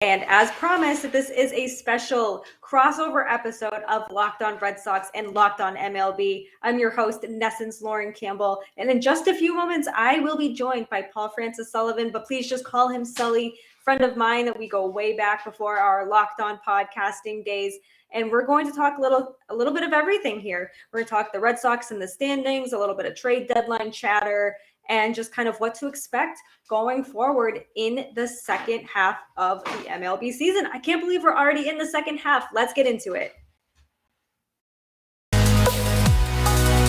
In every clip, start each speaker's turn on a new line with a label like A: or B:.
A: And as promised, this is a special crossover episode of Locked On Red Sox and Locked On MLB. I'm your host, NESN's Lauren Campbell. And in just a few moments, I will be joined by Paul Francis Sullivan, but please just call him Sully, friend of mine. We go way back before our Locked On podcasting days. And we're going to talk a little bit of everything here. We're going to talk the Red Sox and the standings, a little bit of trade deadline chatter, and just kind of what to expect going forward in the second half of the MLB season. I can't believe we're already in the second half. Let's get into it.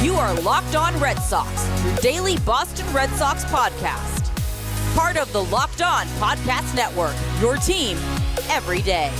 B: You are Locked On Red Sox, your daily Boston Red Sox podcast. Part of the Locked On Podcast Network, your team every day.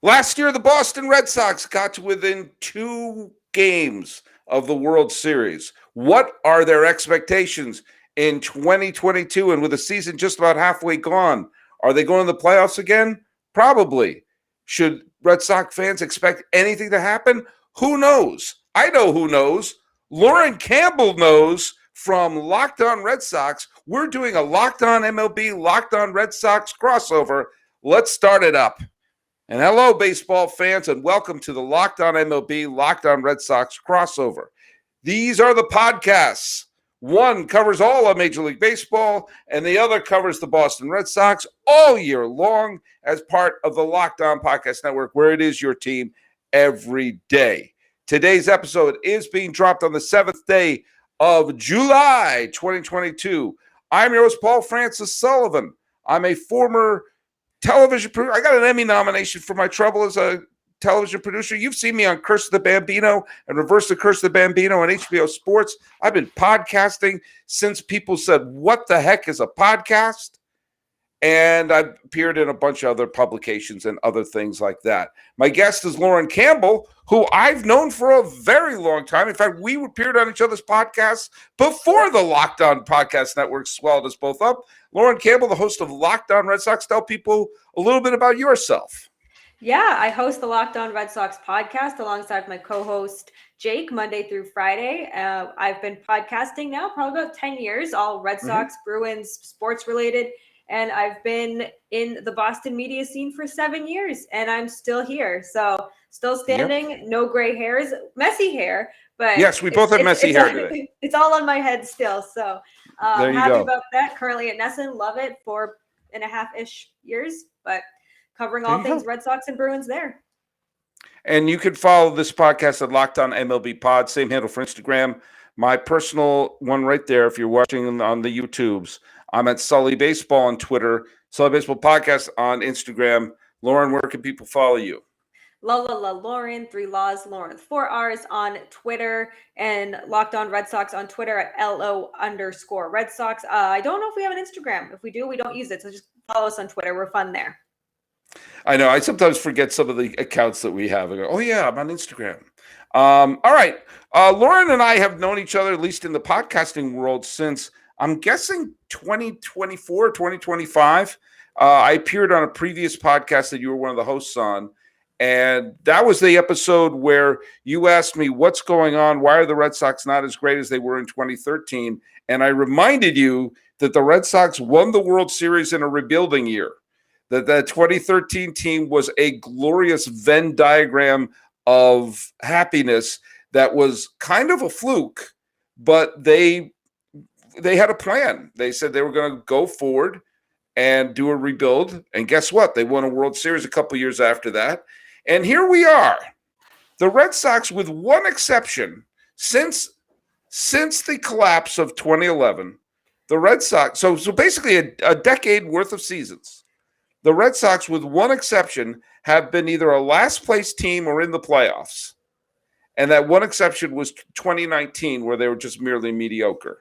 C: Last year, the Boston Red Sox got to within 2 games of the World Series. What are their expectations in 2022? And with the season just about halfway gone, are they going to the playoffs again? Probably. Should Red Sox fans expect anything to happen? Who knows? I know who knows. Lauren Campbell knows from Locked On Red Sox. We're doing a Locked On MLB, Locked On Red Sox crossover. Let's start it up. And hello, baseball fans, and welcome to the Locked On MLB, Locked On Red Sox crossover. These are the podcasts. One covers all of Major League Baseball, and the other covers the Boston Red Sox all year long as part of the Locked On Podcast Network, where it is your team every day. Today's episode is being dropped on the 7th day of July, 2022. I'm your host, Paul Francis Sullivan. I'm a former television producer. I got an Emmy nomination for my trouble as a television producer. You've seen me on Curse of the Bambino and Reverse the Curse of the Bambino on HBO Sports. I've been podcasting since people said, what the heck is a podcast? And I've appeared in a bunch of other publications and other things like that. My guest is Lauren Campbell, who I've known for a very long time. In fact, we appeared on each other's podcasts before the Locked On Podcast Network swallowed us both up. Lauren Campbell, the host of Locked On Red Sox. Tell people a little bit about yourself.
A: Yeah, I host the Locked On Red Sox podcast alongside my co-host Jake Monday through Friday. I've been podcasting now probably about 10 years, all Red Sox, Bruins, sports related. And I've been in the Boston media scene for 7 years, and I'm still here. So still standing, No gray hairs, messy hair. But
C: yes, we both have messy hair today.
A: It's all on my head still. So
C: there you
A: happy
C: go.
A: about that. Currently at NESN, love it, 4.5-ish years, but covering all things Red Sox and Bruins there.
C: And you can follow this podcast at Locked On MLB Pod, same handle for Instagram. My personal one right there, if you're watching on the YouTubes, I'm at Sully Baseball on Twitter, Sully Baseball Podcast on Instagram. Lauren, where can people follow you?
A: Lauren, 3 Laws, Lauren with 4 R's on Twitter, and Locked On Red Sox on Twitter at LO_Red Sox. I don't know if we have an Instagram. If we do, we don't use it. So just follow us on Twitter. We're fun there.
C: I know. I sometimes forget some of the accounts that we have. I go, oh, yeah, I'm on Instagram. All right. Lauren and I have known each other, at least in the podcasting world, since I'm guessing 2024, 2025. I appeared on a previous podcast that you were one of the hosts on. And that was the episode where you asked me, what's going on? Why are the Red Sox not as great as they were in 2013? And I reminded you that the Red Sox won the World Series in a rebuilding year, that the 2013 team was a glorious Venn diagram of happiness that was kind of a fluke, but they had a plan. They said they were going to go forward and do a rebuild. And guess what? They won a World Series a couple years after that. And here we are. The Red Sox, with one exception, since the collapse of 2011, the Red Sox, so basically a decade worth of seasons, the Red Sox, with one exception, have been either a last place team or in the playoffs. And that one exception was 2019, where they were just merely mediocre.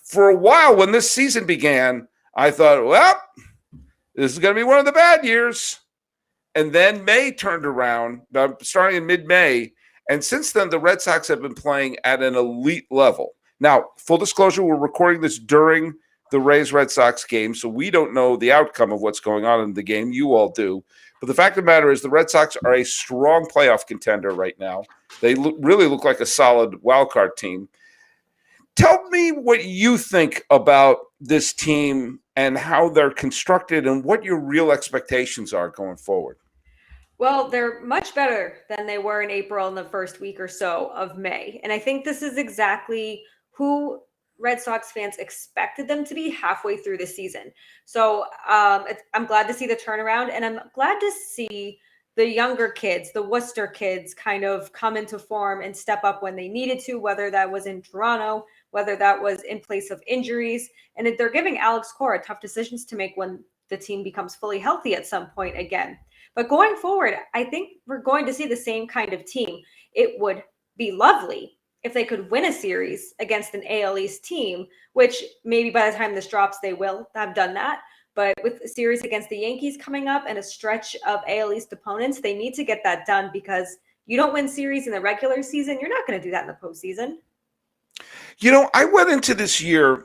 C: For a while, when this season began, I thought, well, this is going to be one of the bad years. And then May turned around, starting in mid-May. And since then, the Red Sox have been playing at an elite level. Now, full disclosure, we're recording this during the Rays-Red Sox game, so we don't know the outcome of what's going on in the game. You all do. But the fact of the matter is the Red Sox are a strong playoff contender right now. They really look like a solid wild card team. Tell me what you think about this team and how they're constructed and what your real expectations are going forward.
A: Well, they're much better than they were in April in the first week or so of May. And I think this is exactly who Red Sox fans expected them to be halfway through the season. So I'm glad to see the turnaround, and I'm glad to see the younger kids, the Worcester kids, kind of come into form and step up when they needed to, whether that was in Toronto, whether that was in place of injuries. And they're giving Alex Cora tough decisions to make when the team becomes fully healthy at some point again. But going forward, I think we're going to see the same kind of team. It would be lovely if they could win a series against an AL East team, which maybe by the time this drops, they will have done that. But with a series against the Yankees coming up and a stretch of AL East opponents, they need to get that done, because you don't win series in the regular season, you're not going to do that in the postseason.
C: You know, I went into this year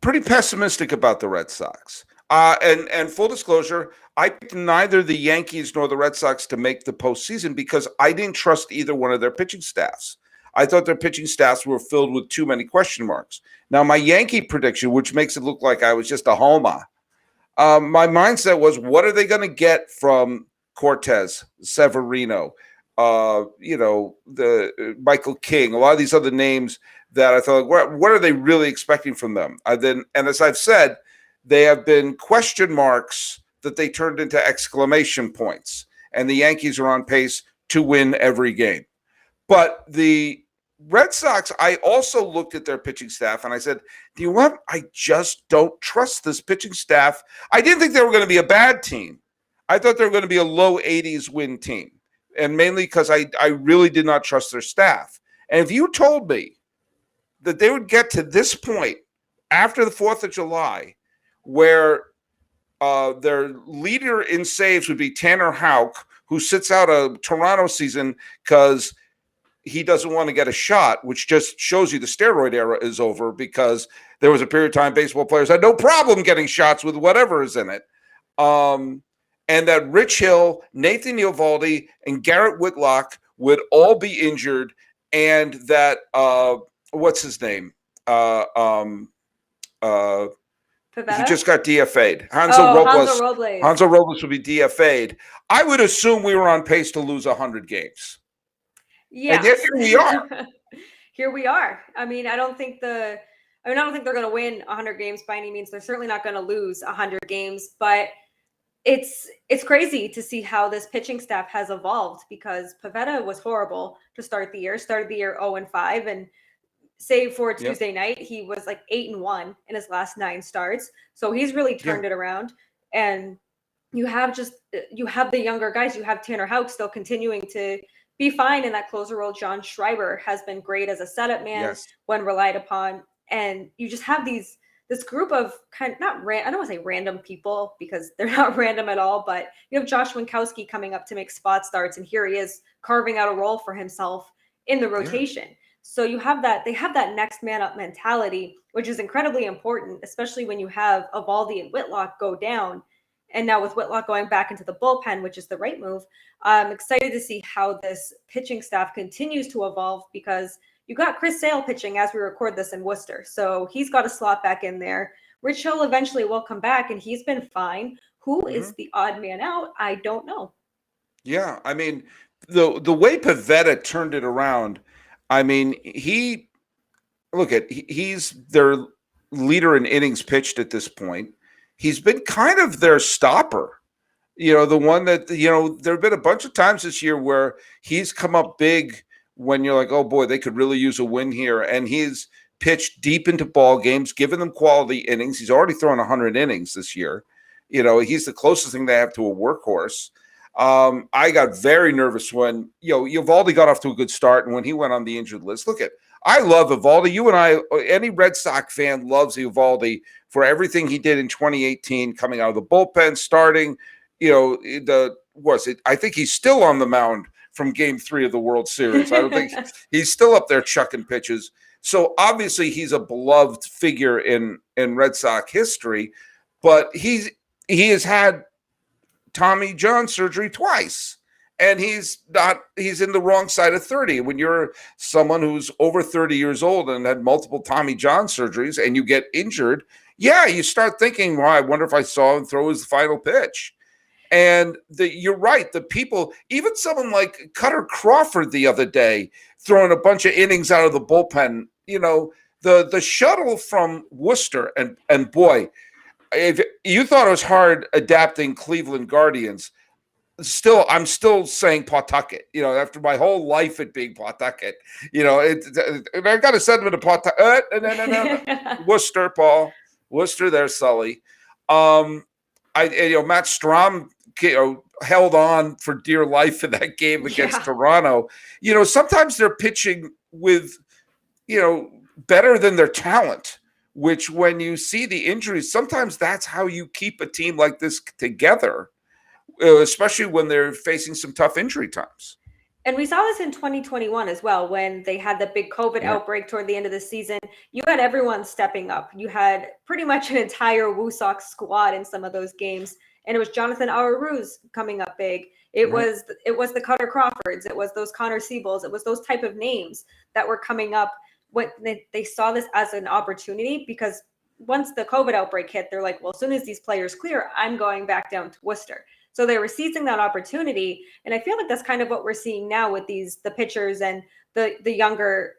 C: pretty pessimistic about the Red Sox. And full disclosure, I picked neither the Yankees nor the Red Sox to make the postseason because I didn't trust either one of their pitching staffs. I thought their pitching staffs were filled with too many question marks. Now, my Yankee prediction, which makes it look like I was just a homer, my mindset was, what are they going to get from Cortez, Severino, the Michael King, a lot of these other names that I thought, what are they really expecting from them? And as I've said, they have been question marks that they turned into exclamation points, and the Yankees are on pace to win every game. But the Red Sox, I also looked at their pitching staff and I said, do you know what? I just don't trust this pitching staff. I didn't think they were going to be a bad team. I thought they were going to be a low 80s win team, and mainly because I really did not trust their staff. And if you told me that they would get to this point after the 4th of July where their leader in saves would be Tanner Houck, who sits out a Toronto season because he doesn't want to get a shot, which just shows you the steroid era is over, because there was a period of time baseball players had no problem getting shots with whatever is in it. And that Rich Hill, Nathan Eovaldi, and Garrett Whitlock would all be injured, and that what's his name? He just got DFA'd. Hanzo Robles would be DFA'd. I would assume we were on pace to lose 100 games.
A: Yeah.
C: And yet here we are.
A: Here we are. I don't think they're going to win 100 games by any means. They're certainly not going to lose 100 games, but it's crazy to see how this pitching staff has evolved, because Pivetta was horrible to start the year. Started the year 0-5, and save for Tuesday night, he was like 8-1 in his last 9 starts. So he's really turned it around. And you have the younger guys. You have Tanner Houck still continuing to be fine in that closer role. John Schreiber has been great as a setup man when relied upon. And you just have this group of I don't want to say random people, because they're not random at all, but you have Josh Winkowski coming up to make spot starts, and here he is carving out a role for himself in the rotation. Yeah. So they have that next man up mentality, which is incredibly important, especially when you have Eovaldi and Whitlock go down. And now with Whitlock going back into the bullpen, which is the right move, I'm excited to see how this pitching staff continues to evolve, because you got Chris Sale pitching as we record this in Worcester. So he's got to slot back in there. Rich Hill eventually will come back, and he's been fine. Who is the odd man out? I don't know.
C: Yeah, the way Pivetta turned it around, he's their leader in innings pitched at this point. He's been kind of their stopper. The one that, there have been a bunch of times this year where he's come up big when you're like, oh boy, they could really use a win here. And he's pitched deep into ball games, given them quality innings. He's already thrown 100 innings this year. He's the closest thing they have to a workhorse. I got very nervous when, Eovaldi got off to a good start, and when he went on the injured list. I love Eovaldi. You and I, any Red Sox fan loves Eovaldi for everything he did in 2018, coming out of the bullpen, starting, I think he's still on the mound from Game 3 of the World Series. I don't think he's still up there chucking pitches. So obviously he's a beloved figure in Red Sox history, but he has had Tommy John surgery twice. And he's in the wrong side of 30. When you're someone who's over 30 years old and had multiple Tommy John surgeries and you get injured, yeah, you start thinking, well, I wonder if I saw him throw his final pitch. And you're right. The people, even someone like Cutter Crawford the other day, throwing a bunch of innings out of the bullpen, the shuttle from Worcester, and boy, if you thought it was hard adapting Cleveland Guardians, I'm still saying Pawtucket, after my whole life it being Pawtucket, I got to send them to Pawtucket. No. Worcester, Paul. Worcester, there's Sully. Matt Strom, held on for dear life in that game against Toronto. Sometimes they're pitching with, better than their talent, which when you see the injuries, sometimes that's how you keep a team like this together, especially when they're facing some tough injury times.
A: And we saw this in 2021 as well, when they had the big COVID outbreak toward the end of the season. You had everyone stepping up. You had pretty much an entire Woo Sox squad in some of those games. And it was Jonathan Araruz coming up big. It was the Cutter Crawfords. It was those Connor Siebels. It was those type of names that were coming up when they saw this as an opportunity, because once the COVID outbreak hit, they're like, well, as soon as these players clear, I'm going back down to Worcester. So they were seizing that opportunity. And I feel like that's kind of what we're seeing now with the pitchers and the younger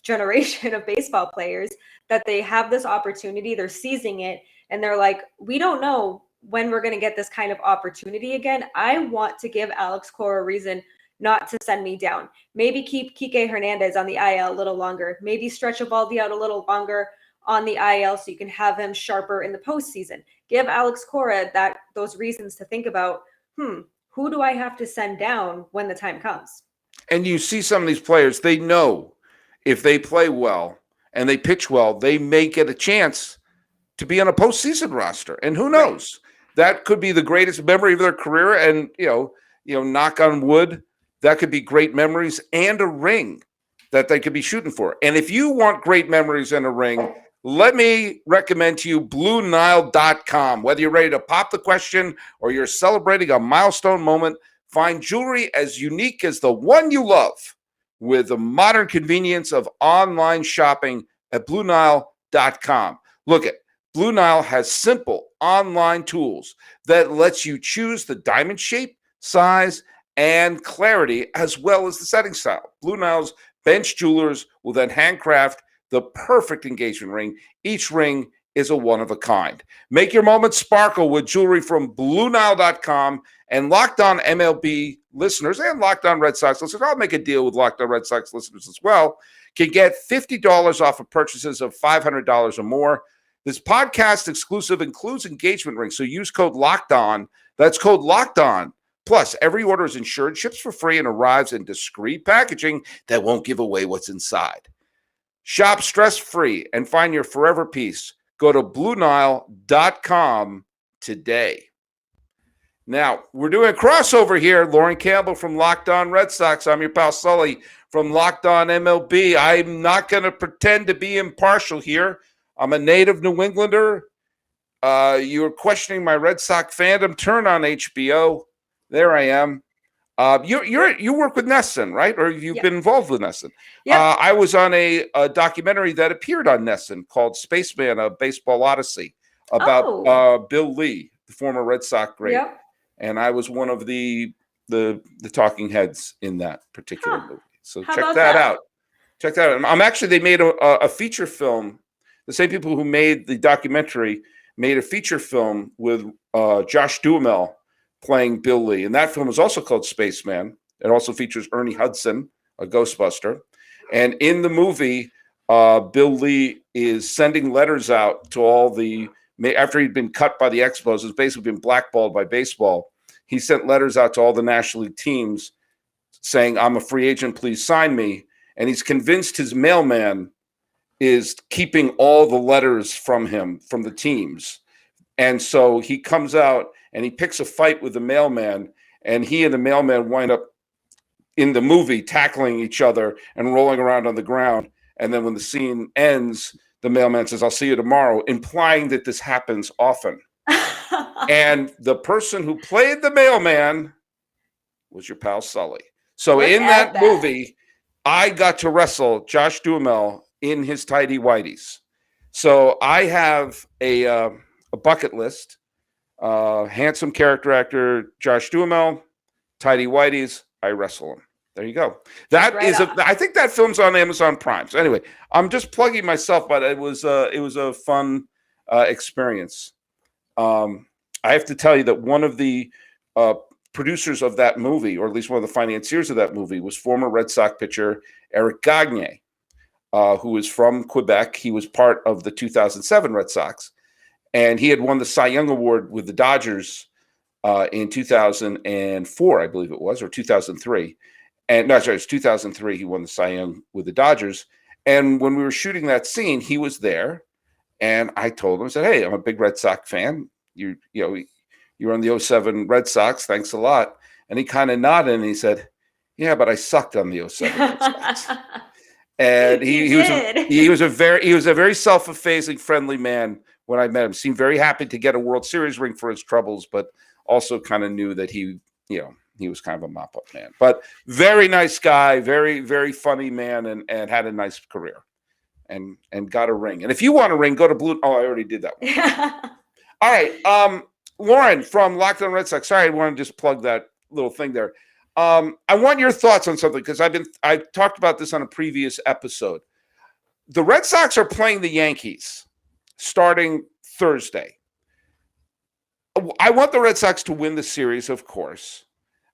A: generation of baseball players, that they have this opportunity, they're seizing it, and they're like, we don't know when we're going to get this kind of opportunity again. I want to give Alex Cora a reason not to send me down. Maybe keep Kike Hernandez on the IL a little longer. Maybe stretch Eovaldi out a little longer on the IL so you can have him sharper in the postseason. Give Alex Cora those reasons to think about, who do I have to send down when the time comes?
C: And you see some of these players, they know if they play well and they pitch well, they may get a chance to be on a postseason roster. And who knows? That could be the greatest memory of their career. And, knock on wood, that could be great memories and a ring that they could be shooting for. And if you want great memories and a ring, let me recommend to you BlueNile.com. Whether you're ready to pop the question or you're celebrating a milestone moment, find jewelry as unique as the one you love with the modern convenience of online shopping at BlueNile.com. Look at Blue Nile has simple online tools that lets you choose the diamond shape, size, and clarity, as well as the setting style. Blue Nile's bench jewelers will then handcraft the perfect engagement ring. Each ring is a one-of-a-kind. Make your moment sparkle with jewelry from BlueNile.com. And Locked On MLB listeners and Locked On Red Sox listeners, I'll make a deal with Locked On Red Sox listeners as well, can get $50 off of purchases of $500 or more. This podcast exclusive includes engagement rings, so use code Locked On. That's code Locked On. Plus, every order is insured, ships for free, and arrives in discreet packaging that won't give away what's inside. Shop stress-free and find your forever piece. Go to BlueNile.com today. Now, we're doing a crossover here. Lauren Campbell from Locked On Red Sox. I'm your pal Sully from Locked On MLB. I'm not going to pretend to be impartial here. I'm a native New Englander. You were questioning my Red Sox fandom. Turn on HBO. There I am. You work with NESN, right? Or you've been involved with NESN.
A: Yep.
C: I was on a documentary that appeared on NESN called Spaceman, A Baseball Odyssey, about Bill Lee, the former Red Sox great.
A: Yep.
C: And I was one of the talking heads in that particular movie. So check that out. Check that out. They made a feature film. The same people who made the documentary made a feature film with Josh Duhamel playing Bill Lee. And that film is also called Spaceman. It also features Ernie Hudson, a Ghostbuster. And in the movie, Bill Lee is sending letters out to all after he'd been cut by the Expos, has basically been blackballed by baseball. He sent letters out to all the National League teams saying, I'm a free agent, please sign me. And he's convinced his mailman is keeping all the letters from him, from the teams. And so he comes out and he picks a fight with the mailman, and he and the mailman wind up in the movie tackling each other and rolling around on the ground. And then when the scene ends, the mailman says, I'll see you tomorrow, implying that this happens often. And the person who played the mailman was your pal Sully. So
A: Look
C: in
A: at
C: that movie, I got to wrestle Josh Duhamel in his tidy whities. So I have a bucket list. Handsome character actor Josh Duhamel, tidy whities. I wrestle him. There you go. That
A: Right
C: is
A: on.
C: I think that film's on Amazon Prime. So anyway, I'm just plugging myself, but it was a fun experience. I have to tell you that one of the producers of that movie, or at least one of the financiers of that movie, was former Red Sox pitcher Eric Gagne, who is from Quebec. He was part of the 2007 Red Sox, and he had won the Cy Young Award with the Dodgers in 2004, I believe it was, or 2003. And no, sorry, it's 2003. He won the Cy Young with the Dodgers. And when we were shooting that scene, he was there. And I told him, I said, "Hey, I'm a big Red Sox fan. You're on the 07 Red Sox. Thanks a lot." And he kind of nodded and he said, "Yeah, but I sucked on the 07 Red Sox." And he was a very self-effacing, friendly man when I met him. Seemed very happy to get a World Series ring for his troubles, but also kind of knew that he was kind of a mop-up man. But very nice guy, very, very funny man, and had a nice career. And got a ring. And if you want a ring, go to Blue. Oh, I already did that one. All right. Lauren from Locked On Red Sox. Sorry, I want to just plug that little thing there. I want your thoughts on something because I've talked about this on a previous episode. The Red Sox are playing the Yankees starting Thursday. I want the Red Sox to win the series, of course.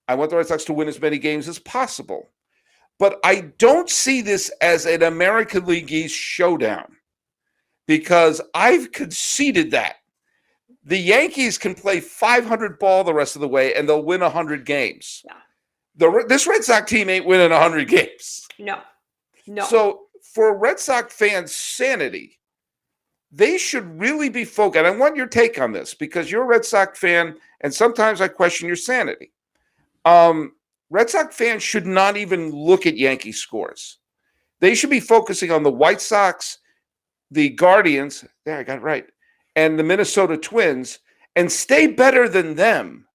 C: I want the Red Sox to win as many games as possible. But I don't see this as an American League East showdown because I've conceded that. The Yankees can play 500 ball the rest of the way, and they'll win 100 games. Yeah. This Red Sox team ain't winning 100 games.
A: No.
C: So for Red Sox fans' sanity, they should really be focused. And I want your take on this because you're a Red Sox fan, and sometimes I question your sanity. Red Sox fans should not even look at Yankee scores. They should be focusing on the White Sox, the Guardians, there, I got it right, and the Minnesota Twins, and stay better than them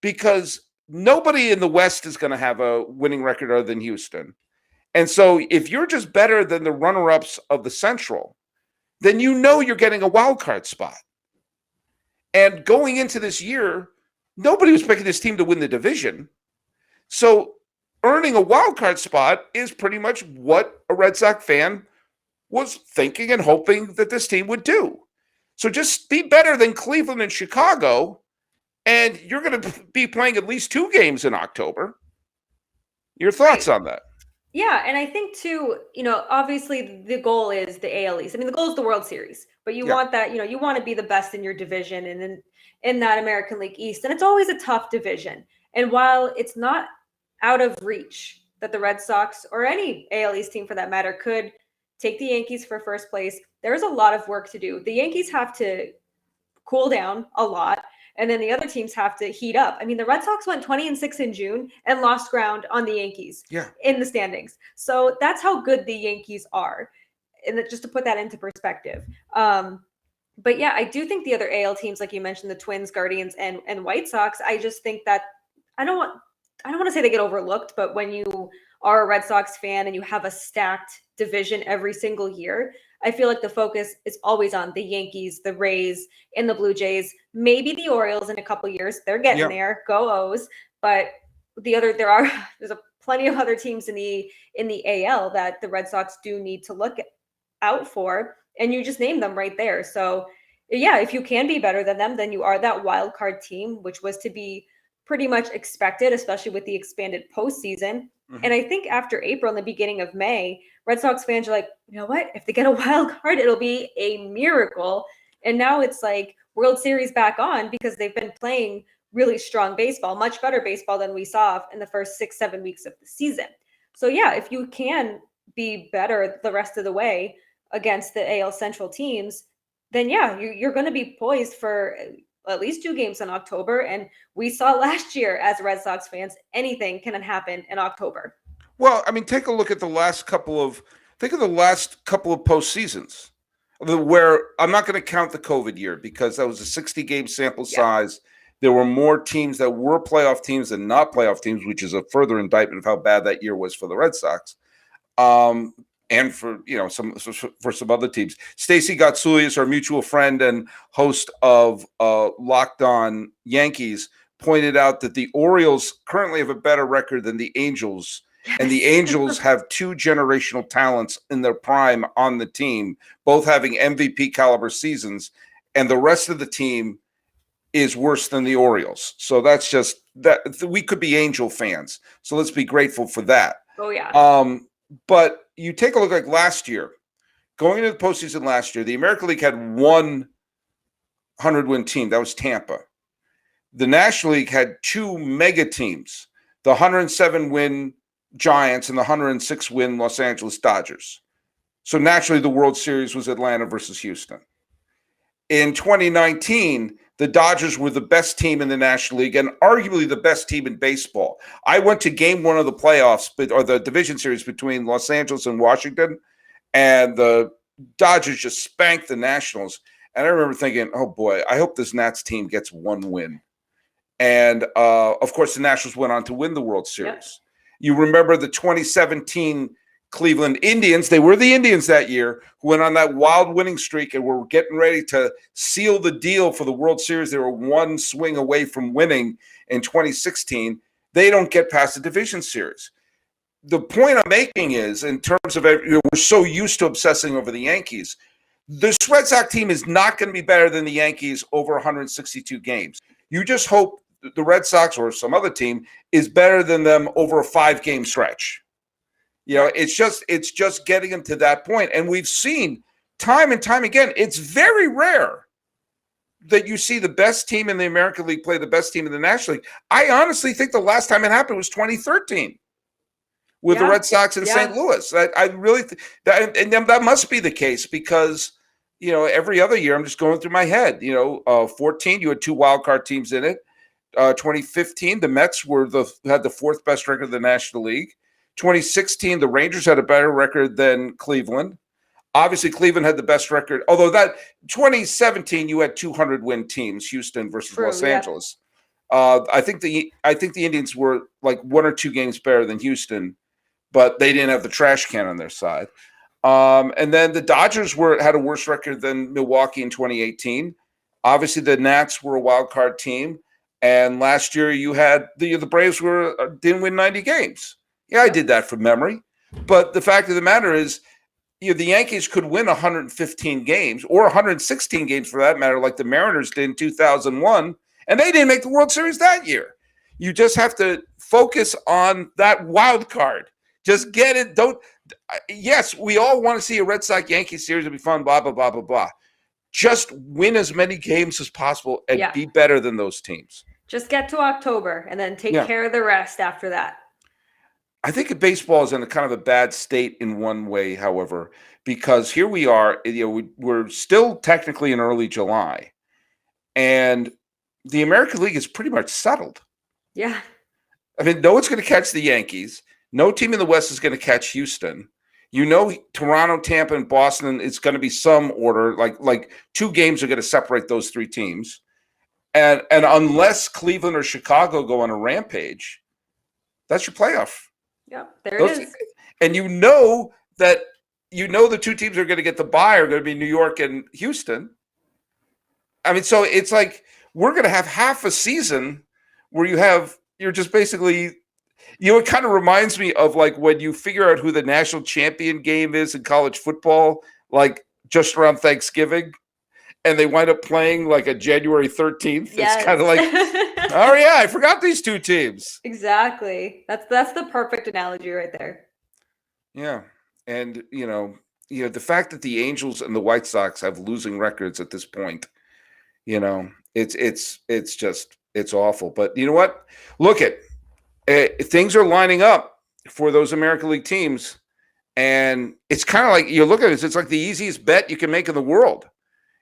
C: because nobody in the West is going to have a winning record other than Houston. And so if you're just better than the runner-ups of the Central, then you know you're getting a wild card spot. And going into this year, nobody was picking this team to win the division. So earning a wild card spot is pretty much what a Red Sox fan was thinking and hoping that this team would do. So just be better than Cleveland and Chicago, and you're going to be playing at least 2 games in October. Your thoughts on that?
A: Yeah, and I think too, obviously the goal is the AL East. I mean, the goal is the World Series, but you want that, you want to be the best in your division and in that American League East. And it's always a tough division. And while it's not out of reach that the Red Sox or any AL East team for that matter could take the Yankees for first place, there's a lot of work to do. The Yankees have to cool down a lot, and then the other teams have to heat up. I mean, the Red Sox went 20-6 in June and lost ground on the Yankees in the standings. So that's how good the Yankees are. And just to put that into perspective. But yeah, I do think the other AL teams, like you mentioned, the Twins, Guardians, and White Sox, I just think that I don't want to say they get overlooked, but when you are a Red Sox fan and you have a stacked division every single year, I feel like the focus is always on the Yankees, the Rays, and the Blue Jays, maybe the Orioles in a couple years. They're getting there. Go O's. But there's plenty of other teams in the AL that the Red Sox do need to look out for, and you just name them right there. So yeah, if you can be better than them, then you are that wild card team, which was to be pretty much expected, especially with the expanded postseason. Mm-hmm. And I think after April and the beginning of May, Red Sox fans are like, you know what? If they get a wild card, it'll be a miracle. And now it's like World Series back on because they've been playing really strong baseball, much better baseball than we saw in the first 6-7 weeks of the season. So yeah, if you can be better the rest of the way against the AL Central teams, then yeah, you're going to be poised for at least 2 games in October. And we saw last year as Red Sox fans, anything can happen in October.
C: Well, I mean, take a look at the last couple of postseasons. where I'm not going to count the COVID year because that was a 60-game sample size. There were more teams that were playoff teams than not playoff teams, which is a further indictment of how bad that year was for the Red Sox. And for some other teams. Stacy Gotsulias, our mutual friend and host of Locked On Yankees, pointed out that the Orioles currently have a better record than the Angels. And the Angels have two generational talents in their prime on the team, both having MVP caliber seasons, and the rest of the team is worse than the Orioles. So that's just that we could be Angel fans. So let's be grateful for that.
A: Oh yeah.
C: But you take a look like last year, going into the postseason last year, the American League had one 100-win team. That was Tampa. The National League had two mega teams, the 107-win Giants and the 106-win Los Angeles Dodgers. So naturally, the World Series was Atlanta versus Houston. In 2019, the Dodgers were the best team in the National League and arguably the best team in baseball. I went to game one of the playoffs, or the division series between Los Angeles and Washington, and the Dodgers just spanked the Nationals. And I remember thinking, oh boy, I hope this Nats team gets one win. And of course, the Nationals went on to win the World Series. Yep. You remember the 2017 Cleveland Indians. They were the Indians that year who went on that wild winning streak and were getting ready to seal the deal for the World Series. They were one swing away from winning in 2016. They don't get past the division series. The point I'm making is, in terms of, we're so used to obsessing over the Yankees, this Red Sox team is not going to be better than the Yankees over 162 games. You just hope the Red Sox or some other team is better than them over a 5-game stretch. You know, it's just getting them to that point. And we've seen time and time again, it's very rare that you see the best team in the American League play the best team in the National League. I honestly think the last time it happened was 2013 with the Red Sox in St. Louis. I really that, and that must be the case because, you know, every other year I'm just going through my head. You know, 14, you had two wild card teams in it. 2015, the Mets had the fourth best record in the National League. 2016, the Rangers had a better record than Cleveland. Obviously, Cleveland had the best record. Although that 2017, you had 200-win teams, Houston versus Los Angeles. I think the Indians were like 1 or 2 games better than Houston, but they didn't have the trash can on their side. And then the Dodgers had a worse record than Milwaukee in 2018. Obviously, the Nats were a wild card team, and last year you had the Braves didn't win 90 games. Yeah, I did that from memory. But the fact of the matter is, the Yankees could win 115 games or 116 games for that matter, like the Mariners did in 2001, and they didn't make the World Series that year. You just have to focus on that wild card. Just get it. Yes, we all want to see a Red Sox Yankees series. It'll be fun, blah, blah, blah, blah, blah. Just win as many games as possible and be better than those teams.
A: Just get to October and then take care of the rest after that.
C: I think baseball is in a kind of a bad state in one way, however, because here we are, we're still technically in early July, and the American League is pretty much settled.
A: Yeah.
C: I mean, no one's going to catch the Yankees. No team in the West is going to catch Houston. You know, Toronto, Tampa, and Boston, it's going to be some order. Like 2 games are going to separate those 3 teams. And unless Cleveland or Chicago go on a rampage, that's your playoff.
A: Yeah, there it is.
C: And you know the 2 teams are going to get the bye are going to be New York and Houston. I mean, so it's like we're going to have half a season where you're just basically, it kind of reminds me of like when you figure out who the national champion game is in college football, like just around Thanksgiving, and they wind up playing like a January 13th. Yes. It's kind of like, oh yeah, I forgot these 2 teams.
A: Exactly. That's the perfect analogy right there.
C: Yeah. And the fact that the Angels and the White Sox have losing records at this point, it's awful. But you know what? Look things are lining up for those American League teams, and it's kind of like you look at it, it's like the easiest bet you can make in the world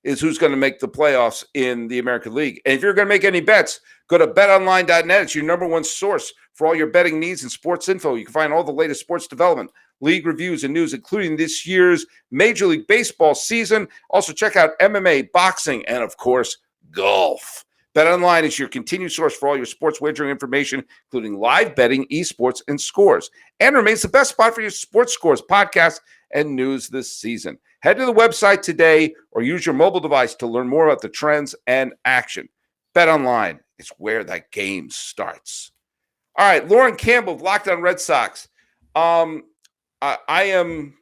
C: is who's going to make the playoffs in the American League. And if you're going to make any bets, go to betonline.net. It's your number one source for all your betting needs and sports info. You can find all the latest sports development, league reviews and news, including this year's Major League Baseball season. Also, check out MMA, boxing, and, of course, golf. BetOnline is your continued source for all your sports wagering information, including live betting, esports, and scores, and remains the best spot for your sports scores, podcasts, and news this season. Head to the website today or use your mobile device to learn more about the trends and action. BetOnline is where that game starts. All right, Lauren Campbell, Locked On Red Sox. I am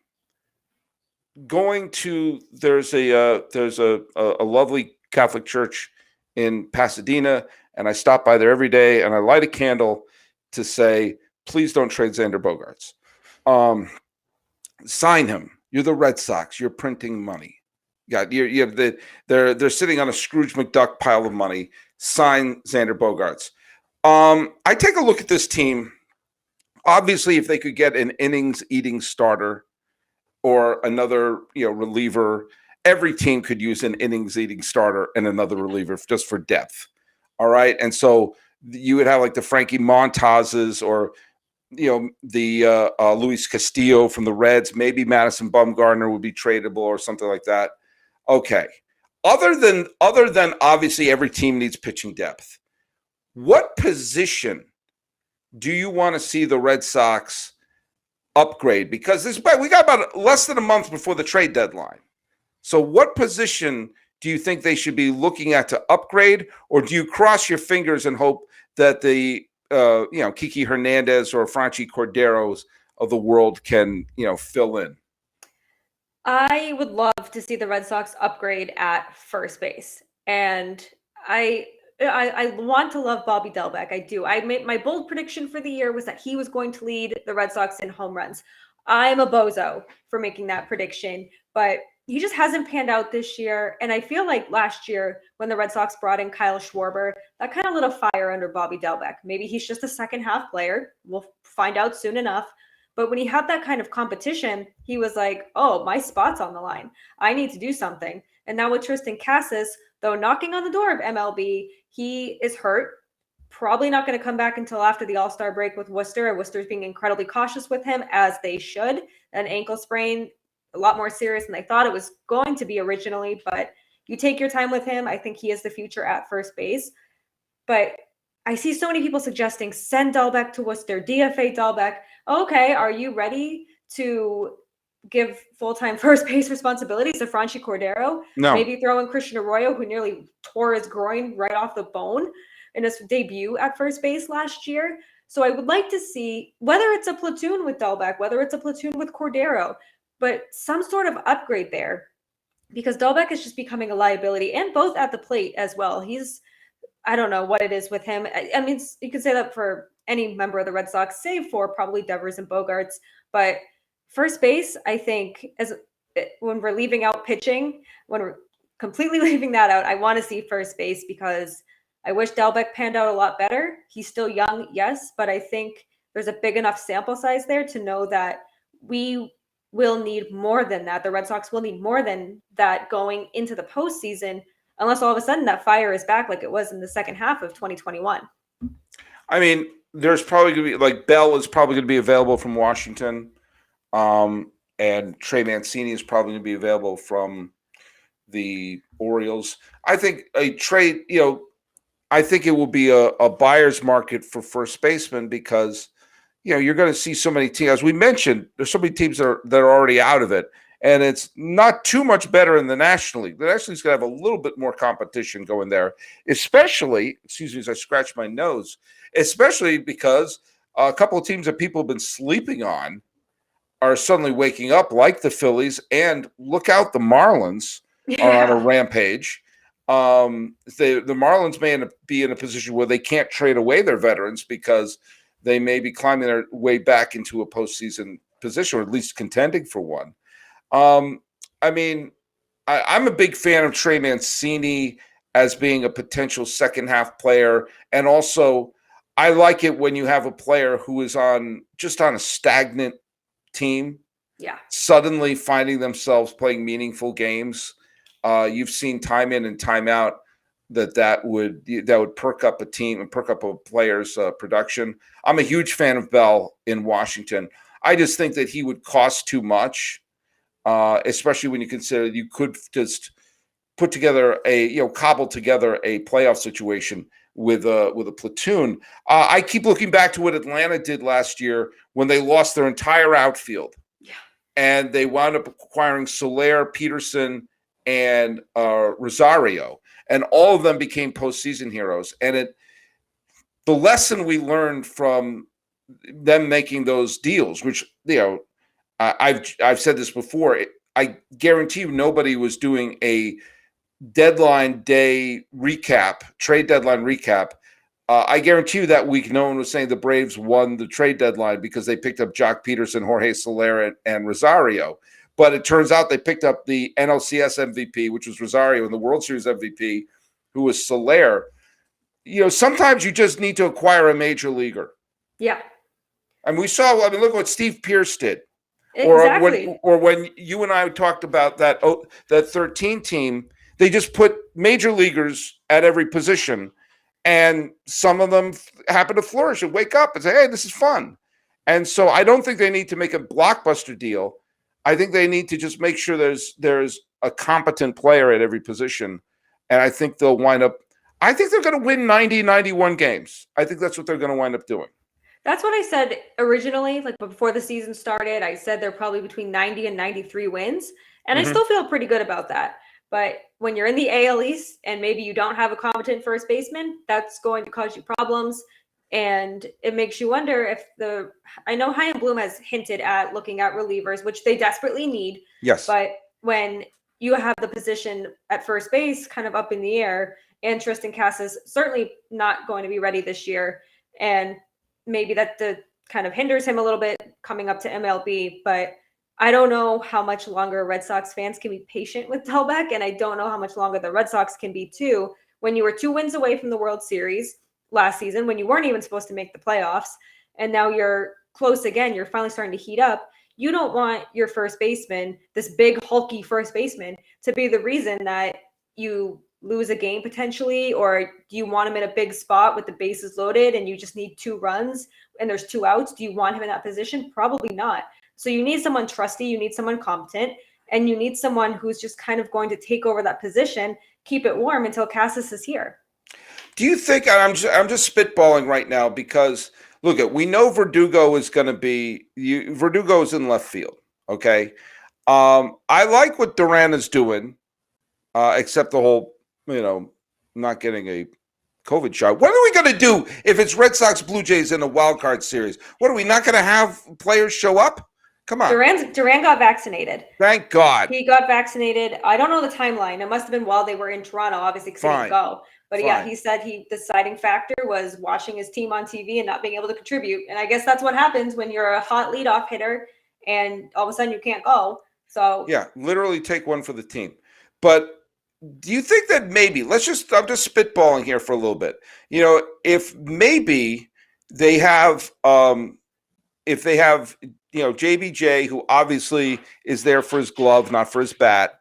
C: going to. There's a lovely Catholic church in Pasadena, and I stop by there every day, and I light a candle to say, please don't trade Xander Bogaerts. Sign him. You're the Red Sox. You're printing money. You have they're sitting on a Scrooge McDuck pile of money. Sign Xander Bogaerts. I take a look at this team. Obviously, if they could get an innings-eating starter or another reliever, every team could use an innings-eating starter and another reliever just for depth. All right, and so you would have like the Frankie Montazes or the Luis Castillo from the Reds. Maybe Madison Bumgarner would be tradable or something like that. Okay. Other than obviously every team needs pitching depth. What position do you want to see the Red Sox upgrade? Because we got about less than a month before the trade deadline. So what position do you think they should be looking at to upgrade, or do you cross your fingers and hope that the Kiki Hernandez or Franchi Corderos of the world can fill in?
A: I would love to see the Red Sox upgrade at first base, and I want to love Bobby Delbeck. I do. I made my bold prediction for the year was that he was going to lead the Red Sox in home runs. I'm a bozo for making that prediction, but he just hasn't panned out this year. And I feel like last year when the Red Sox brought in Kyle Schwarber, that kind of lit a fire under Bobby Delbeck. Maybe he's just a second half player. We'll find out soon enough. But when he had that kind of competition, he was like, oh, my spot's on the line. I need to do something. And now with Tristan Casas, though knocking on the door of MLB, he is hurt. Probably not going to come back until after the All-Star break with Worcester. Worcester's being incredibly cautious with him, as they should. An ankle sprain, a lot more serious than they thought it was going to be originally. But you take your time with him. I think he is the future at first base. But I see so many people suggesting send Delbeck to Worcester, DFA Delbeck. Okay, are you ready to give full-time first base responsibilities to Franchi Cordero?
C: No.
A: Maybe throw in Christian Arroyo, who nearly tore his groin right off the bone in his debut at first base last year. So I would like to see whether it's a platoon with Delbeck, whether it's a platoon with Cordero, but some sort of upgrade there, because Delbeck is just becoming a liability, and both at the plate as well. I don't know what it is with him. I mean, you could say that for any member of the Red Sox, save for probably Devers and Bogaerts. But first base, I think, when we're leaving out pitching, when we're completely leaving that out, I want to see first base, because I wish Delbeck panned out a lot better. He's still young, yes, but I think there's a big enough sample size there to know that we will need more than that. The Red Sox will need more than that going into the postseason, unless all of a sudden that fire is back like it was in the second half of 2021.
C: I mean, there's probably going to be, like, Bell is probably going to be available from Washington, and Trey Mancini is probably going to be available from the Orioles. I think a trade, I think it will be a buyer's market for first baseman, because you're going to see so many teams. As we mentioned, there's so many teams that are already out of it, and it's not too much better in the National League. The National League's going to have a little bit more competition going there, especially, excuse me as I scratch my nose, especially because a couple of teams that people have been sleeping on are suddenly waking up, like the Phillies, and look out, the Marlins are on a rampage. The Marlins may be in a position where they can't trade away their veterans, because they may be climbing their way back into a postseason position, or at least contending for one. I mean, I'm a big fan of Trey Mancini as being a potential second half player. And also, I like it when you have a player who is just on a stagnant team, suddenly finding themselves playing meaningful games. You've seen time in and time out that would perk up a team and perk up a player's production. I'm a huge fan of Bell in Washington. I just think that he would cost too much, especially when you consider you could just put together cobble together a playoff situation with a platoon. I keep looking back to what Atlanta did last year when they lost their entire outfield.
A: Yeah.
C: And they wound up acquiring Soler, Peterson, and Rosario. And all of them became postseason heroes. And the lesson we learned from them making those deals, which, I've said this before, I guarantee you nobody was doing a deadline day recap, trade deadline recap. I guarantee you that week no one was saying the Braves won the trade deadline because they picked up Jock Peterson, Jorge Soler, and Rosario. But it turns out they picked up the NLCS MVP, which was Rosario, and the World Series MVP, who was Soler. Sometimes you just need to acquire a major leaguer.
A: Yeah.
C: And we saw, look what Steve Pearce did.
A: Exactly.
C: Or when you and I talked about that 13 team, they just put major leaguers at every position, and some of them happen to flourish and wake up and say, hey, this is fun. And so I don't think they need to make a blockbuster deal. I think they need to just make sure there's a competent player at every position. And I think they'll wind up – I think they're going to win 90, 91 games. I think that's what they're going to wind up doing.
A: That's what I said originally, like before the season started. I said they're probably between 90 and 93 wins, and I still feel pretty good about that. But when you're in the AL East and maybe you don't have a competent first baseman, that's going to cause you problems. And it makes you wonder if I know Chaim Bloom has hinted at looking at relievers, which they desperately need.
C: Yes.
A: But when you have the position at first base kind of up in the air, and Tristan Casas certainly not going to be ready this year. And maybe that kind of hinders him a little bit coming up to MLB, but I don't know how much longer Red Sox fans can be patient with Delbeck, and I don't know how much longer the Red Sox can be too. When you were 2 wins away from the World Series last season, when you weren't even supposed to make the playoffs, and now you're close again, you're finally starting to heat up. You don't want your first baseman, this big hulky first baseman, to be the reason that you lose a game potentially, or do you want him in a big spot with the bases loaded and you just need 2 runs and there's 2 outs? Do you want him in that position? Probably not. So you need someone trusty, you need someone competent, and you need someone who's just kind of going to take over that position, keep it warm until Casas is here.
C: Do you think I'm just spitballing right now because look, we know Verdugo is going to be Verdugo is in left field. Okay, I like what Duran is doing, except the whole not getting a COVID shot. What are we going to do if it's Red Sox Blue Jays in a wild card series? What are we not going to have players show up? Come on.
A: Duran got vaccinated.
C: Thank God.
A: He got vaccinated. I don't know the timeline. It must have been while they were in Toronto, obviously, because he didn't go. But yeah, he said the deciding factor was watching his team on TV and not being able to contribute. And I guess that's what happens when you're a hot leadoff hitter and all of a sudden you can't go. So
C: yeah, literally take one for the team. But do you think that maybe I'm just spitballing here for a little bit. If maybe they have JBJ, who obviously is there for his glove, not for his bat,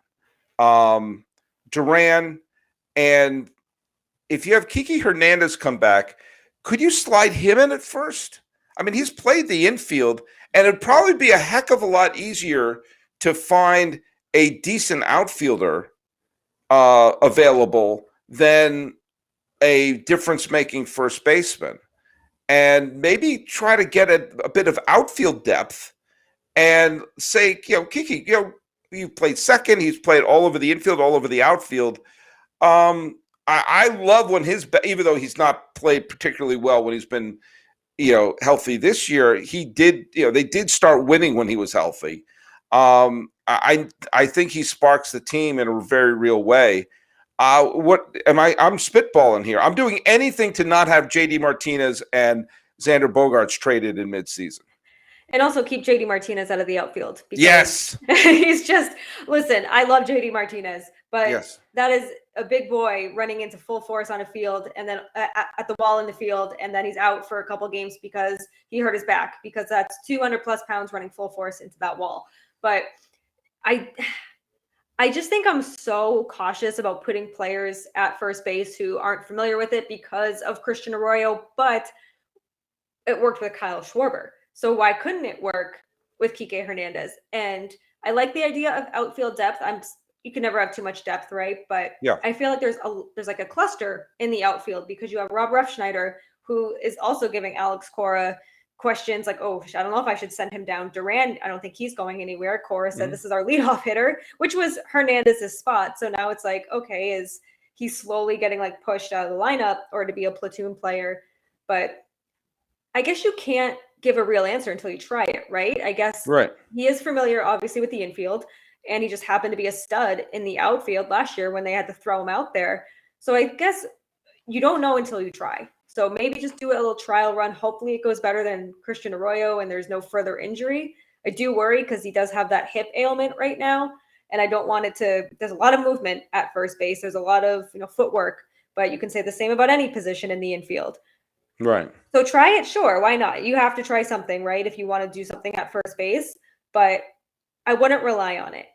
C: Duran, and if you have Kiki Hernandez come back, could you slide him in at first? I mean, he's played the infield, and it'd probably be a heck of a lot easier to find a decent outfielder available than a difference-making first baseman. And maybe try to get a bit of outfield depth and say, Kiki, you played second. He's played all over the infield, all over the outfield. I love when even though he's not played particularly well when he's been, healthy this year, he did, they did start winning when he was healthy. I think he sparks the team in a very real way. I'm spitballing here. I'm doing anything to not have JD Martinez and Xander Bogaerts traded in midseason.
A: And also keep JD Martinez out of the outfield.
C: Yes.
A: He's just, listen, I love JD Martinez, but
C: yes,
A: that is a big boy running into full force on a field and then at the wall in the field. And then he's out for a couple games because he hurt his back, because that's 200 plus pounds running full force into that wall. But I just think I'm so cautious about putting players at first base who aren't familiar with it because of Christian Arroyo, but it worked with Kyle Schwarber. So why couldn't it work with Kike Hernandez. And I like the idea of outfield depth. You can never have too much depth, right? But
C: Yeah.
A: I feel like there's like a cluster in the outfield because you have Rob Refschneider, who is also giving Alex Cora questions like, oh, I don't know if I should send him down. Duran, I don't think he's going anywhere. Cora said this is our leadoff hitter, which was Hernandez's spot. So now it's like, okay, is he slowly getting like pushed out of the lineup or to be a platoon player? But I guess you can't give a real answer until you try it, right? I guess
C: Right.
A: he is familiar, obviously, with the infield, and he just happened to be a stud in the outfield last year when they had to throw him out there. So I guess you don't know until you try. So maybe just do a little trial run. Hopefully it goes better than Christian Arroyo and there's no further injury. I do worry because he does have that hip ailment right now, and I don't want it to. There's a lot of movement at first base. There's a lot of footwork, but you can say the same about any position in the infield.
C: Right.
A: So try it, sure. Why not? You have to try something, right? If you want to do something at first base, but I wouldn't rely on it.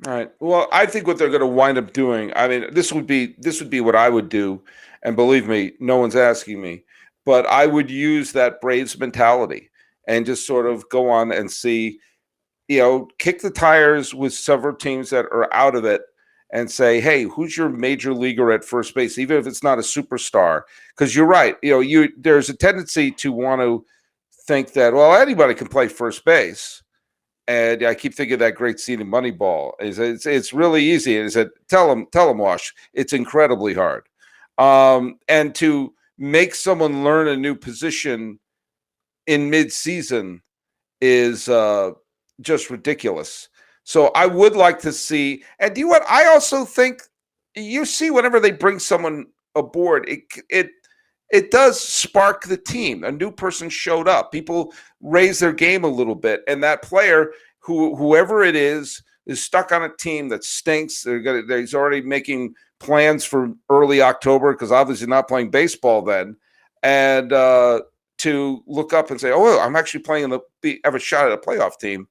C: All right. Well, I think what they're going to wind up doing, I mean, this would be what I would do. And believe me, no one's asking me, but I would use that Braves mentality and just sort of go on and see, kick the tires with several teams that are out of it and say, hey, who's your major leaguer at first base, even if it's not a superstar? Because you're right. There's a tendency to want to think that, well, anybody can play first base. And I keep thinking of that great scene in Moneyball. It's really easy. And he said, tell him, Wash, it's incredibly hard. And to make someone learn a new position in mid-season is just ridiculous. So I would like to see, and do you know what? I also think you see whenever they bring someone aboard, it does spark the team. A new person showed up. People raise their game a little bit, and that player, whoever it is stuck on a team that stinks. He's already making plans for early October because obviously not playing baseball then, and to look up and say, "Oh, I'm actually playing have a shot at a playoff team."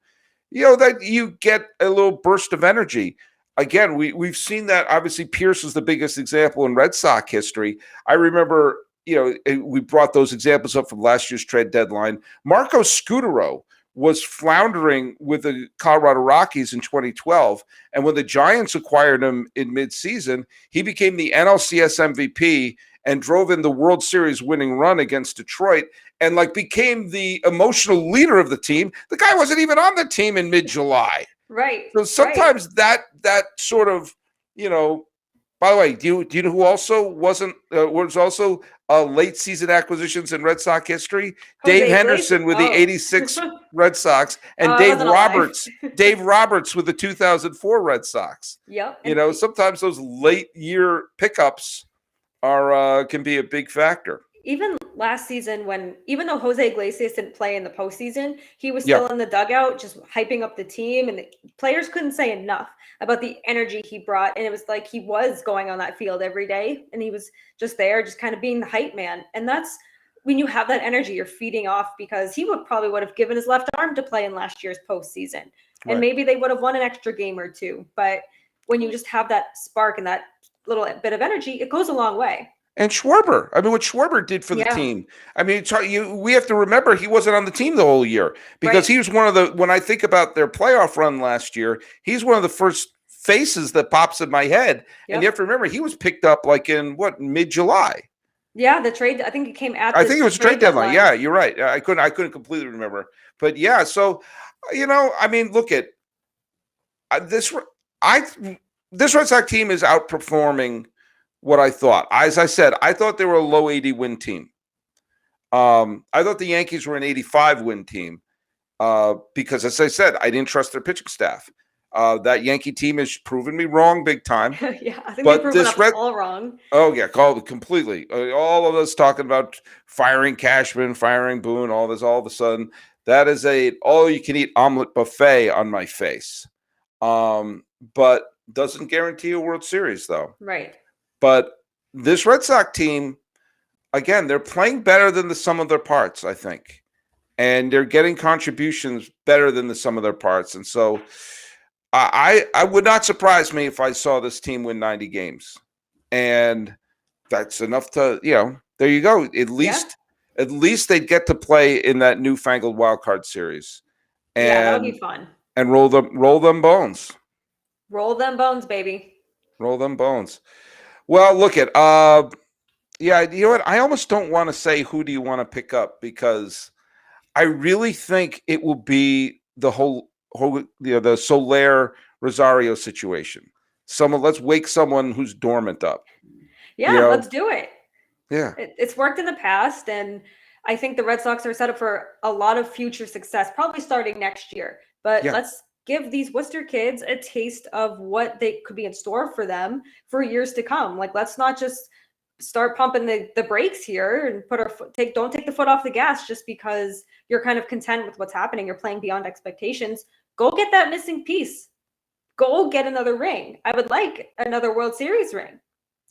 C: That you get a little burst of energy. Again, we've seen that. Obviously, Pierce is the biggest example in Red Sox history. I remember, we brought those examples up from last year's trade deadline. Marco Scutaro was floundering with the Colorado Rockies in 2012. And when the Giants acquired him in midseason, he became the NLCS MVP and drove in the World Series winning run against Detroit and became the emotional leader of the team. The guy wasn't even on the team in mid-July.
A: Right.
C: So sometimes that sort of, by the way, do you know who also was also late season acquisitions in Red Sox history? Dave Henderson with the 86 Red Sox and Dave Roberts with the 2004 Red Sox.
A: Yep.
C: Sometimes those late year pickups can be a big factor.
A: Even last season, even though Jose Iglesias didn't play in the postseason, he was still in the dugout, just hyping up the team, and the players couldn't say enough about the energy he brought. And it was like he was going on that field every day, and he was just there, just kind of being the hype man. And that's when you have that energy, you're feeding off, because he probably would have given his left arm to play in last year's postseason, and maybe they would have won an extra game or two. But when you just have that spark and that little bit of energy, it goes a long way.
C: And Schwarber, what Schwarber did for the team. We have to remember he wasn't on the team the whole year because he was one of the, when I think about their playoff run last year, he's one of the first faces that pops in my head. Yep. And you have to remember, he was picked up in mid-July. Yeah,
A: the trade, I think it came after.
C: I think it was trade deadline. Yeah, you're right. I couldn't completely remember. But yeah, so, look at this Red Sox team is outperforming what I thought. As I said, I thought they were a low 80 win team. I thought the Yankees were an 85 win team because, as I said, I didn't trust their pitching staff. That Yankee team has proven me wrong big time.
A: Yeah, I think they've proven us all wrong.
C: Oh, yeah, called completely. All of us talking about firing Cashman, firing Boone, all this, all of a sudden, that is a all-you-can-eat omelet buffet on my face. But doesn't guarantee a World Series, though.
A: Right.
C: But this Red Sox team, again, they're playing better than the sum of their parts, I think. And they're getting contributions better than the sum of their parts. And so I would not surprise me if I saw this team win 90 games. And that's enough to, there you go. At least they'd get to play in that newfangled wild card series.
A: Yeah, that would
C: and
A: be fun.
C: and roll them bones.
A: Roll them bones, baby.
C: Roll them bones. Well, look at yeah, you know what? I almost don't want to say who do you want to pick up because I really think it will be the whole the Soler Rosario situation. Let's wake someone who's dormant up.
A: Yeah, let's do it.
C: Yeah.
A: It's worked in the past, and I think the Red Sox are set up for a lot of future success, probably starting next year. But let's give these Worcester kids a taste of what they could be in store for them for years to come. Like, let's not just start pumping the brakes here and don't take the foot off the gas just because you're kind of content with what's happening. You're playing beyond expectations. Go get that missing piece. Go get another ring. I would like another World Series ring.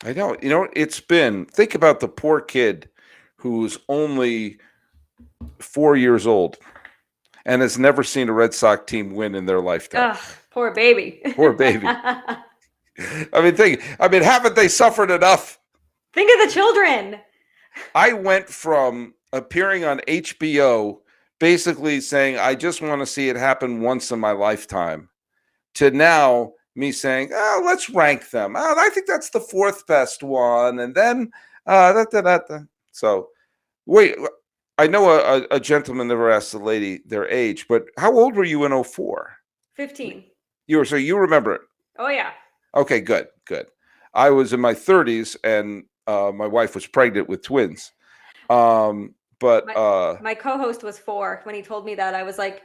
C: I know. Think about the poor kid who's only 4 years old and has never seen a Red Sox team win in their lifetime.
A: Ugh, poor baby.
C: Poor baby. Haven't they suffered enough?
A: Think of the children.
C: I went from appearing on HBO, basically saying, I just want to see it happen once in my lifetime, to now me saying, oh, let's rank them. Oh, I think that's the fourth best one. And then, So, wait, I know a gentleman never asked the lady their age, but how old were you in 2004?
A: 15.
C: So you remember it?
A: Oh, yeah.
C: Okay, good. I was in my 30s, and my wife was pregnant with twins. But
A: my co-host was 4 when he told me that. I was like,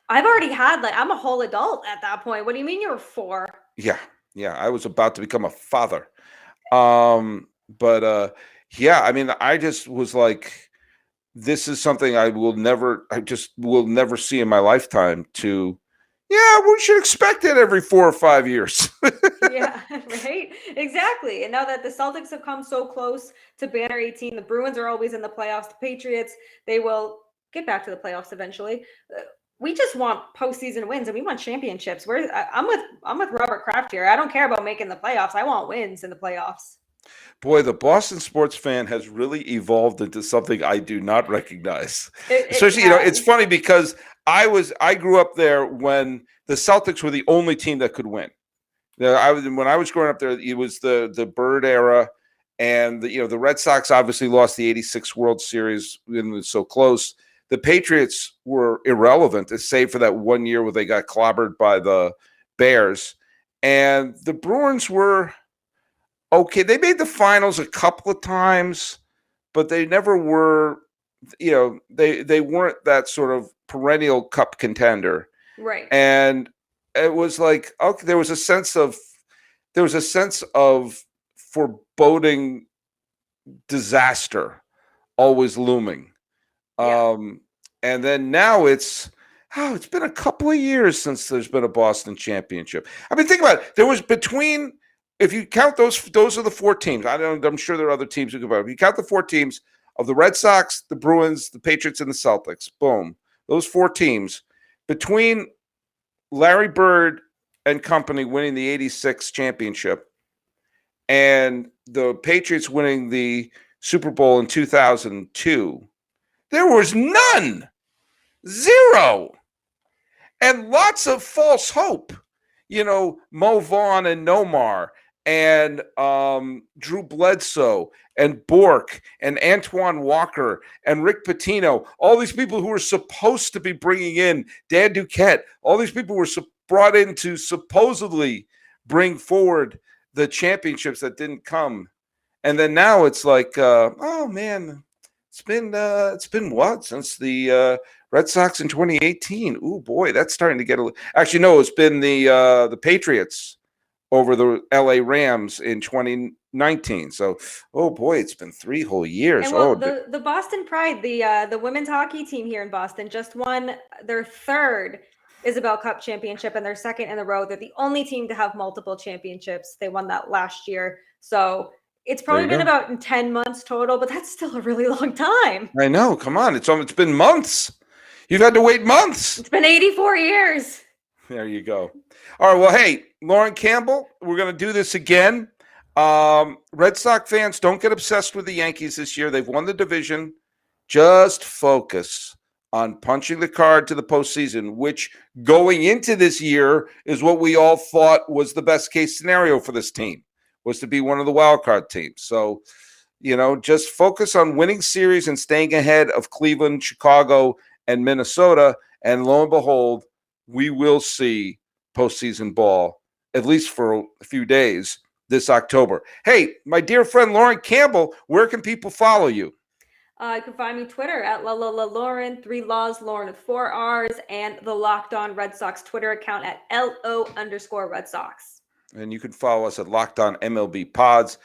A: I've already had, I'm a whole adult at that point. What do you mean you're 4?
C: Yeah. I was about to become a father. I just was like, this is something I will never see in my lifetime. We should expect it every 4 or 5 years.
A: Yeah, right? Exactly. And now that the Celtics have come so close to Banner 18, the Bruins are always in the playoffs. The Patriots, they will get back to the playoffs eventually. We just want postseason wins and we want championships. I'm with Robert Kraft here. I don't care about making the playoffs. I want wins in the playoffs.
C: Boy, the Boston sports fan has really evolved into something I do not recognize. Especially, it's funny because I grew up there when the Celtics were the only team that could win. When I was growing up there, it was the Bird era, and the Red Sox obviously lost the '86 World Series when it was so close. The Patriots were irrelevant, save for that 1 year where they got clobbered by the Bears, and the Bruins were okay. They made the finals a couple of times, but they never were. They weren't that sort of perennial cup contender,
A: right?
C: And it was like, okay, there was a sense of foreboding disaster always looming.
A: Yeah.
C: And then now it's been a couple of years since there's been a Boston championship. Think about it. There was if you count those are the 4 teams. I'm sure there are other teams who can vote. If you count the 4 teams of the Red Sox, the Bruins, the Patriots, and the Celtics, boom, those 4 teams, between Larry Bird and company winning the '86 championship and the Patriots winning the Super Bowl in 2002, there was none, 0, and lots of false hope. Mo Vaughn and Nomar and Drew Bledsoe and Bork and Antoine Walker and Rick Pitino, all these people who were supposed to be bringing in Dan Duquette, all these people were brought in to supposedly bring forward the championships that didn't come. And then now it's like, oh man, it's been what since the Red Sox in 2018? Ooh boy, that's starting to get actually no, it's been the Patriots over the LA Rams in 2019. So, oh boy, it's been 3 whole years.
A: And the Boston Pride, the women's hockey team here in Boston, just won their 3rd Isabel Cup championship and their 2nd in a row. They're the only team to have multiple championships. They won that last year. So it's probably been about 10 months total, but that's still a really long time.
C: I know. Come on. It's been months. You've had to wait months.
A: It's been 84 years.
C: There you go. All right. Well, hey, Lauren Campbell, we're going to do this again. Red Sox fans, don't get obsessed with the Yankees this year. They've won the division. Just focus on punching the card to the postseason, which going into this year is what we all thought was the best case scenario for this team, was to be one of the wild card teams. So, just focus on winning series and staying ahead of Cleveland, Chicago, and Minnesota. And lo and behold, we will see postseason ball, at least for a few days, this October. Hey, my dear friend Lauren Campbell, where can people follow you?
A: You can find me Twitter at Lauren, 3 Laws, Lauren with 4 R's, and the Locked On Red Sox Twitter account at LO_Red Sox.
C: And you can follow us at Locked On MLB Pods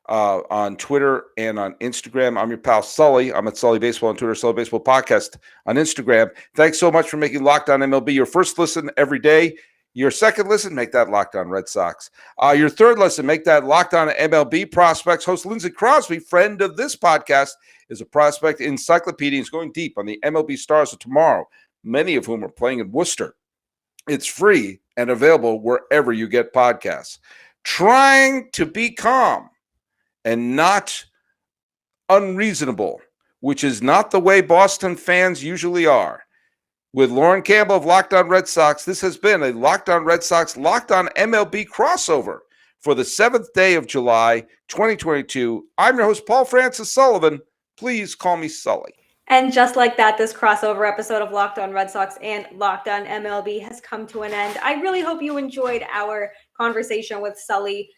C: on Twitter and on Instagram. I'm your pal Sully. I'm at Sully Baseball on Twitter, Sully Baseball Podcast on Instagram. Thanks so much for making Locked On MLB your first listen every day. Your second listen, make that Locked On Red Sox. Your third listen, make that Locked On MLB Prospects. Host Lindsey Crosby, friend of this podcast, is a prospect encyclopedia. He's going deep on the MLB stars of tomorrow, many of whom are playing in Worcester. It's free and available wherever you get podcasts. Trying to be calm and not unreasonable, which is not the way Boston fans usually are. With Lauren Campbell of Locked On Red Sox, this has been a Locked On Red Sox, Locked On MLB crossover for the 7th day of July, 2022. I'm your host, Paul Francis Sullivan. Please call me Sully.
A: And just like that, this crossover episode of Locked On Red Sox and Locked On MLB has come to an end. I really hope you enjoyed our conversation with Sully.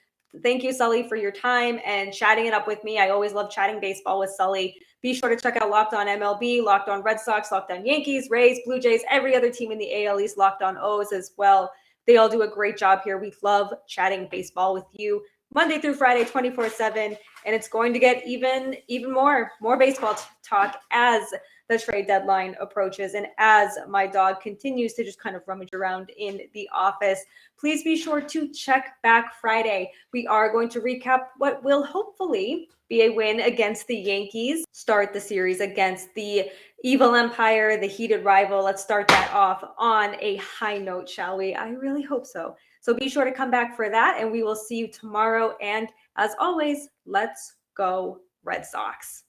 A: Thank you, Sully, for your time and chatting it up with me. I always love chatting baseball with Sully. Be sure to check out Locked On MLB, Locked On Red Sox, Locked On Yankees, Rays, Blue Jays, every other team in the AL East, Locked On O's as well. They all do a great job here. We love chatting baseball with you Monday through Friday, 24/7. And it's going to get even more baseball talk as the trade deadline approaches and as my dog continues to just kind of rummage around in the office. Please be sure to check back Friday. We are going to recap what will hopefully be a win against the Yankees, start the series against the Evil Empire, the heated rival. Let's start that off on a high note, shall we? I really hope so. So be sure to come back for that, and we will see you tomorrow. And as always, let's go Red Sox.